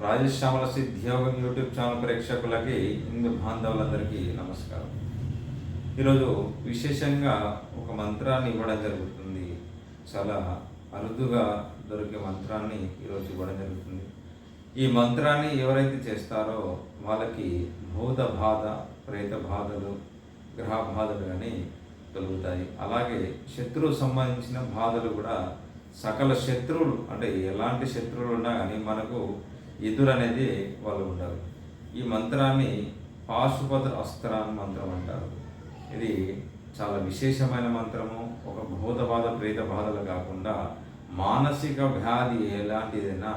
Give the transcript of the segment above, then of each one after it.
Rajesh Shyamala సిద్ధియోగం YouTube channel ప్రేక్షకులకి హిందూ బాంధవులందరికీ నమస్కారం. ఈరోజు విశేషంగా ఒక మంత్రాన్ని ఇవ్వడం జరుగుతుంది. చాలా అరుదుగా దొరికే మంత్రాన్ని ఈరోజు ఇవ్వడం జరుగుతుంది. ఈ మంత్రాన్ని ఎవరైతే చేస్తారో వాళ్ళకి భూత బాధ, ప్రేత బాధలు, గ్రహ బాధలు అని కలుగుతాయి. అలాగే శత్రువు సంబంధించిన బాధలు కూడా, సకల శత్రువులు అంటే ఎలాంటి శత్రువులు ఉన్నా కానీ మనకు ఎదురు అనేది వాళ్ళు ఉండరు. ఈ మంత్రాన్ని పాశుపత అస్త్రాన్ని మంత్రం అంటారు. ఇది చాలా విశేషమైన మంత్రము. ఒక భూత బాధ, ప్రేత బాధలు కాకుండా మానసిక వ్యాధి ఎలాంటిదైనా,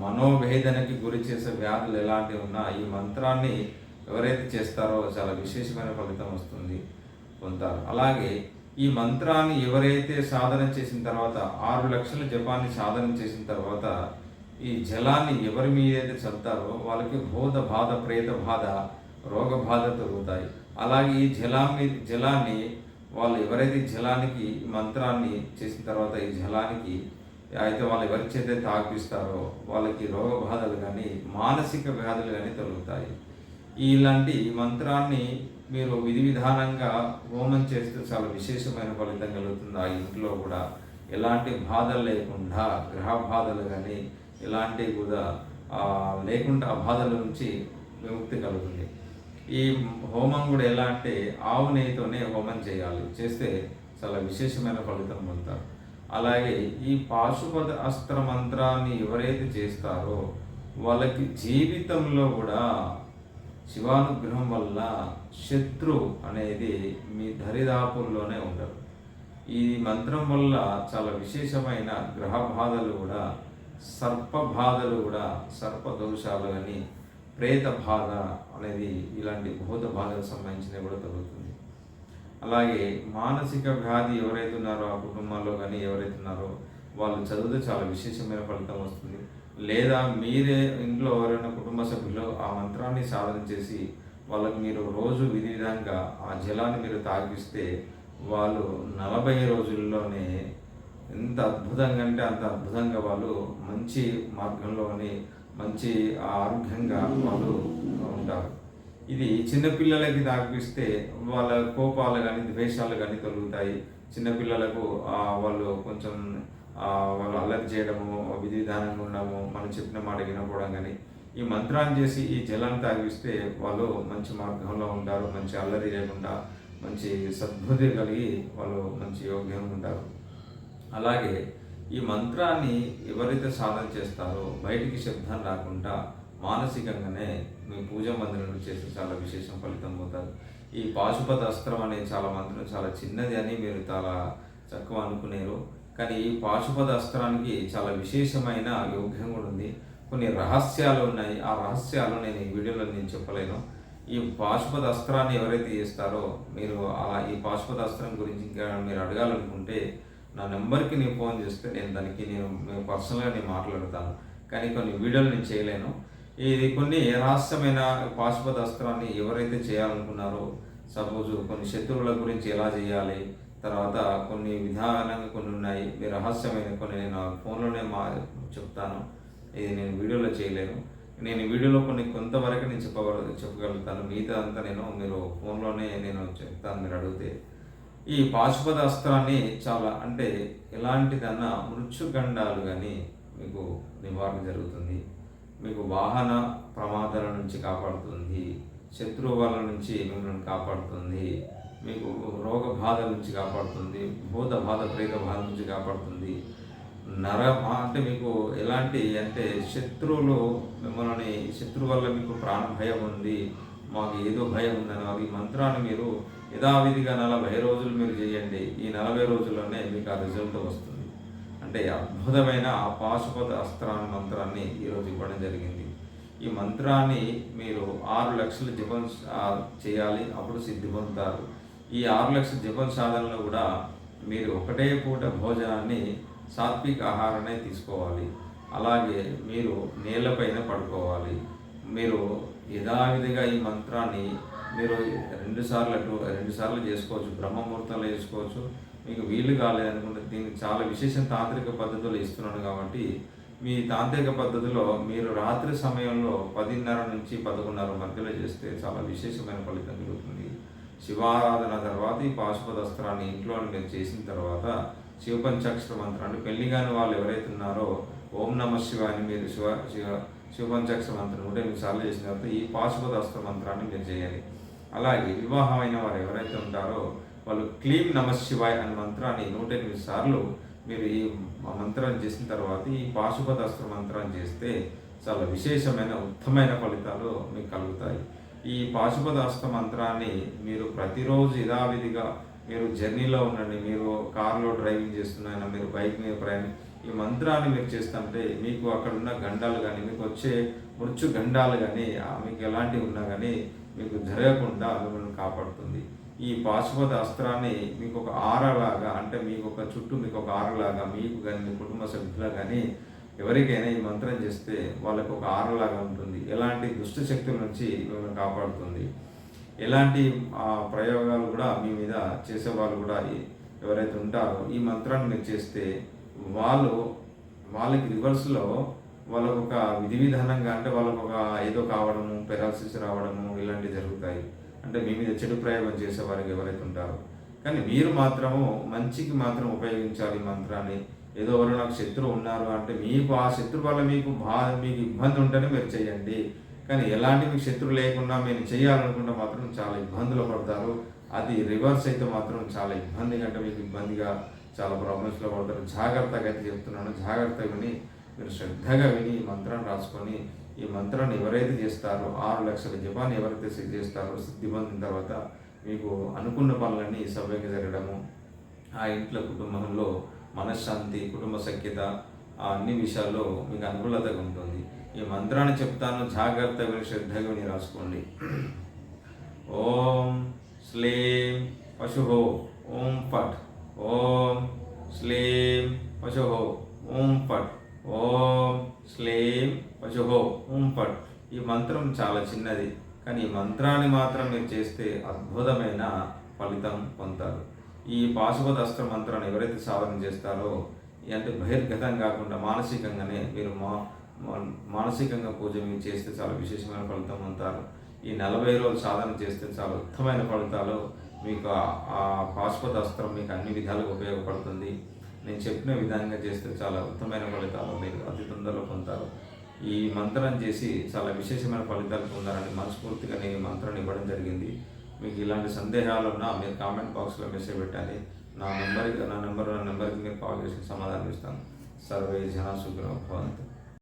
మనోవేదనకి గురి చేసే వ్యాధులు ఎలాంటివి ఉన్నా ఈ మంత్రాన్ని ఎవరైతే చేస్తారో చాలా విశేషమైన ఫలితం వస్తుంది, పొందుతారు. అలాగే ఈ మంత్రాన్ని ఎవరైతే సాధన చేసిన తర్వాత 6 లక్షల జపాన్ని సాధన చేసిన తర్వాత ఈ జలాన్ని ఎవరి మీదైతే చల్లుతారో వాళ్ళకి భూత బాధ, ప్రేత బాధ, రోగ బాధ తొలుగుతాయి. అలాగే ఈ జలాన్ని వాళ్ళు ఎవరైతే జలానికి మంత్రాన్ని చేసిన తర్వాత ఈ జలానికి అయితే వాళ్ళు ఎవరి చేత తాగిస్తారో వాళ్ళకి రోగ బాధలు కానీ, మానసిక వ్యాధులు కానీ తొలుగుతాయి. ఇలాంటి మంత్రాన్ని మీరు విధి విధానంగా హోమం చేస్తే చాలా విశేషమైన ఫలితం కలుగుతుంది. ఆ ఇంట్లో కూడా ఎలాంటి బాధలు లేకుండా, గ్రహ బాధలు కానీ ఎలాంటివి కూడా లేకుండా ఆ బాధల నుంచి విముక్తి కలుగుతుంది. ఈ హోమం కూడా ఎలా అంటే ఆవు నెయ్యితోనే హోమం చేయాలి. చేస్తే చాలా విశేషమైన ఫలితం పొందుతారు. అలాగే ఈ పాశుపత అస్త్ర మంత్రాన్ని ఎవరైతే చేస్తారో వాళ్ళకి జీవితంలో కూడా శివానుగ్రహం వల్ల శత్రు అనేది మీ దరిదాపుల్లోనే ఉండరు. ఈ మంత్రం వల్ల చాలా విశేషమైన గ్రహ బాధలు కూడా, సర్ప బాధలు కూడా, సర్ప దోషాలు కానీ, ప్రేత బాధ అనేది ఇలాంటి భూత బాధలకు సంబంధించినవి కూడా తగ్గుతుంది. అలాగే మానసిక వ్యాధి ఎవరైతే ఉన్నారో ఆ కుటుంబాల్లో కానీ ఎవరైతే ఉన్నారో వాళ్ళు చదివితే చాలా విశేషమైన ఫలితం వస్తుంది. లేదా మీరే ఇంట్లో ఎవరైనా కుటుంబ సభ్యులు ఆ మంత్రాన్ని సాధన చేసి వాళ్ళకి మీరు రోజు విధి విధంగా ఆ జలాన్ని మీరు తాగిస్తే వాళ్ళు 40 రోజుల్లోనే ఎంత అద్భుతంగా అంటే అంత అద్భుతంగా వాళ్ళు మంచి మార్గంలోని మంచి ఆరోగ్యంగా వాళ్ళు ఉంటారు. ఇది చిన్నపిల్లలకి తాగిస్తే వాళ్ళ కోపాలు కానీ, ద్వేషాలు కానీ తొలుగుతాయి. చిన్నపిల్లలకు వాళ్ళు కొంచెం వాళ్ళు అల్లరి చేయడము, విధి విధానంగా ఉండడము, మనం చెప్పిన మాట వినకపోవడం కానీ, ఈ మంత్రాన్ని చేసి ఈ జలాన్ని తాగిస్తే వాళ్ళు మంచి మార్గంలో ఉంటారు. మంచి అల్లరి లేకుండా మంచి సద్బుద్ధి కలిగి వాళ్ళు మంచి యోగ్యంగా ఉంటారు. అలాగే ఈ మంత్రాన్ని ఎవరైతే సాధన చేస్తారో బయటికి శబ్దం రాకుండా మానసికంగానే మీ పూజా మందిరంలో చేసి చాలా విశేషం ఫలితం పొందుతారు. ఈ పాశుపత అస్త్రం అనే చాలా మంత్రం చాలా చిన్నది అని మీరు చాలా చక్కగా అనుకునేరు. కానీ ఈ పాశుపత అస్త్రానికి చాలా విశేషమైన యోగ్యం కూడా ఉంది. కొన్ని రహస్యాలు ఉన్నాయి. ఆ రహస్యాలు నేను ఈ వీడియోలో చెప్పలేను. ఈ పాశుపత అస్త్రాన్ని ఎవరైతే చేస్తారో మీరు అలా ఈ పాశుపత అస్త్రం గురించి ఇంకా మీరు అడగాలనుకుంటే నా నెంబర్కి నేను ఫోన్ చేస్తే నేను పర్సనల్గా మాట్లాడతాను. కానీ కొన్ని వీడియోలు నేను చేయలేను. ఇది కొన్ని రహస్యమైన పాశుపత అస్త్రాన్ని ఎవరైతే చేయాలనుకున్నారో, సపోజ్ కొన్ని శత్రువుల గురించి ఎలా చేయాలి, తర్వాత కొన్ని విధానంగా కొన్ని ఉన్నాయి, మీ రహస్యమైన కొన్ని నేను ఫోన్లోనే చెప్తాను. ఇది నేను వీడియోలో చేయలేను. నేను వీడియోలో కొంతవరకు నేను చెప్పగలుగుతాను. మిగతా అంతా మీరు ఫోన్లోనే నేను చెప్తాను మీరు అడిగితే. ఈ పాశుపత అస్త్రాన్ని చాలా అంటే ఎలాంటిదన్నా మృత్యుగండాలు కానీ మీకు నివారణ జరుగుతుంది. మీకు వాహన ప్రమాదాల నుంచి కాపాడుతుంది, శత్రువుల నుంచి మిమ్మల్ని కాపాడుతుంది, మీకు రోగ బాధల నుంచి కాపాడుతుంది, భూత బాధ, ప్రేత బాధ నుంచి కాపాడుతుంది. అంటే మీకు ఎలాంటి అంటే శత్రువు వల్ల మీకు ప్రాణ భయం ఉంది, మాకు ఏదో భయం ఉందని ఈ మంత్రాన్ని మీరు యథావిధిగా 40 రోజులు మీరు చేయండి. ఈ 40 రోజుల్లోనే మీకు ఆ రిజల్ట్ వస్తుంది. అంటే అద్భుతమైన ఆ పాశుపత అస్త్రాన్ని మంత్రాన్ని ఈరోజు ఇవ్వడం జరిగింది. ఈ మంత్రాన్ని మీరు 6 లక్షల జపం చేయాలి, అప్పుడు సిద్ధి పొందుతారు. ఈ 6 లక్షల జపం సాధనలో కూడా మీరు ఒకటే పూట భోజనాన్ని, సాత్విక ఆహారాన్ని తీసుకోవాలి. అలాగే మీరు నేలపైన పడుకోవాలి. మీరు యథావిధిగా ఈ మంత్రాన్ని మీరు 2 సార్లు చేసుకోవచ్చు. బ్రహ్మముహూర్తంలో చేసుకోవచ్చు. మీకు వీలు కాలేదనుకుంటే దీనికి చాలా విశేష తాంత్రిక పద్ధతులు ఇస్తున్నాను కాబట్టి మీ తాంత్రిక పద్ధతిలో మీరు రాత్రి సమయంలో 10:30 నుంచి 11:30 మధ్యలో చేస్తే చాలా విశేషమైన ఫలితం కలుగుతుంది. శివారాధన తర్వాత ఈ పాశుపత అస్త్రాన్ని ఇంట్లో మీరు చేసిన తర్వాత శివపంచాక్షర మంత్రాన్ని పెళ్లి కాని వాళ్ళు ఎవరైతే ఉన్నారో ఓం నమ శివాని మీరు శివపంచాక్షర మంత్రం 108 సార్లు చేసిన తర్వాత ఈ పాశుపత అస్త్ర మంత్రాన్ని మీరు చేయాలి. అలాగే వివాహమైన వారు ఎవరైతే ఉంటారో వాళ్ళు క్లీం నమ శివాయ్ అనే మంత్రాన్ని 108 సార్లు మీరు ఈ మంత్రాన్ని చేసిన తర్వాత ఈ పాశుపత అస్త్ర మంత్రాన్ని చేస్తే చాలా విశేషమైన ఉత్తమైన ఫలితాలు మీకు కలుగుతాయి. ఈ పాశుపత అస్త్ర మంత్రాన్ని మీరు ప్రతిరోజు యథావిధిగా మీరు జర్నీలో ఉండండి, మీరు కారులో డ్రైవింగ్ చేస్తున్నాయినా, మీరు బైక్ మీద ప్రయాణం ఈ మంత్రాన్ని మీరు చేస్తుంటే మీకు అక్కడ ఉన్న గండాలు కానీ మీకు వచ్చే మృత్యు గండాలు కానీ మీకు ఎలాంటివి ఉన్నా కానీ మీకు జరగకుండా మిమ్మల్ని కాపాడుతుంది. ఈ పాశుపత అస్త్రాన్ని మీకు ఒక ఆరలాగా అంటే మీకు ఒక చుట్టూ మీకు ఒక ఆరలాగా మీకు కానీ మీ కుటుంబ సభ్యులకు కానీ ఎవరికైనా ఈ మంత్రం చేస్తే వాళ్ళకు ఒక ఆరలాగా ఉంటుంది. ఎలాంటి దుష్ట శక్తుల నుంచి మిమ్మల్ని కాపాడుతుంది. ఎలాంటి ప్రయోగాలు కూడా మీ మీద చేసేవాళ్ళు కూడా ఎవరైతే ఉంటారో ఈ మంత్రాన్ని మీరు చేస్తే వాళ్ళకి రివర్స్లో వాళ్ళకు ఒక విధి విధానంగా అంటే వాళ్ళకు ఒక ఏదో కావడము, పెరాలసిస్ రావడము ఇలాంటివి జరుగుతాయి. అంటే మీ మీద చెడు ప్రయోగం చేసే వారికి ఎవరైతే ఉంటారో కానీ మీరు మాత్రము మంచికి మాత్రం ఉపయోగించాలి ఈ మంత్రాన్ని. ఏదో ఎవరు నాకు శత్రువు ఉన్నారు అంటే మీకు ఆ శత్రు వల్ల మీకు ఇబ్బంది ఉంటేనే మీరు చేయండి. కానీ ఎలాంటి మీకు శత్రువు లేకుండా మీరు చేయాలనుకుంటే మాత్రం చాలా ఇబ్బందులు పడతారు. అది రివర్స్ అయితే మాత్రం చాలా ఇబ్బందిగా అంటే మీకు ఇబ్బందిగా చాలా ప్రాబ్లమ్స్లో పడతారు. జాగ్రత్తగా అయితే చెప్తున్నాను, జాగ్రత్తగా విని మీరు శ్రద్ధగా విని ఈ మంత్రాన్ని రాసుకొని ఈ మంత్రాన్ని ఎవరైతే చేస్తారో 6 లక్షల జపాన్ని ఎవరైతే సిద్ధి చేస్తారో సిద్ధి పొందిన తర్వాత మీకు అనుకున్న పనులన్నీ సవ్యంగా జరగడము, ఆ ఇంట్లో కుటుంబంలో మనశ్శాంతి, కుటుంబ సఖ్యత అన్ని విషయాల్లో మీకు అనుకూలతగా ఉంటుంది. ఈ మంత్రాన్ని చెప్తాను, జాగ్రత్తగా శ్రద్ధగా విని రాసుకోండి. ఓం శ్లీం పశుహో ఓం పట్, ఓం శ్లీం పశుహో ఓం పట్, ఓం శ్లీం పశుహో ఓం పట్. ఈ మంత్రం చాలా చిన్నది కానీ ఈ మంత్రాన్ని మాత్రం మీరు చేస్తే అద్భుతమైన ఫలితం పొందుతారు. ఈ పాశుపత అస్త్ర మంత్రాన్ని ఎవరైతే సాధన చేస్తారో అంటే బహిర్గతం కాకుండా మానసికంగానే మీరు మానసికంగా పూజ మీరు చేస్తే చాలా విశేషమైన ఫలితం పొందుతారు. ఈ 40 రోజులు సాధన చేస్తే చాలా ఉత్తమైన ఫలితాలు మీకు ఆ పాశుపత అస్త్రం మీకు అన్ని విధాలుగా ఉపయోగపడుతుంది. నేను చెప్పిన విధంగా చేస్తే చాలా ఉత్తమైన ఫలితాలు మీరు అతి తొందరలో పొందుతారు. ఈ మంత్రం చేసి చాలా విశేషమైన ఫలితాలు పొందాలని మనస్ఫూర్తిగా నేను ఈ మంత్రాన్ని ఇవ్వడం జరిగింది. మీకు ఇలాంటి సందేహాలు ఉన్నా మీరు కామెంట్ బాక్స్లో మెసేజ్ పెట్టాలి. నా నెంబర్కి మీరు కాల్ చేసి సమాధానం ఇస్తాను. సర్వే జన సుఖినో భవంతు.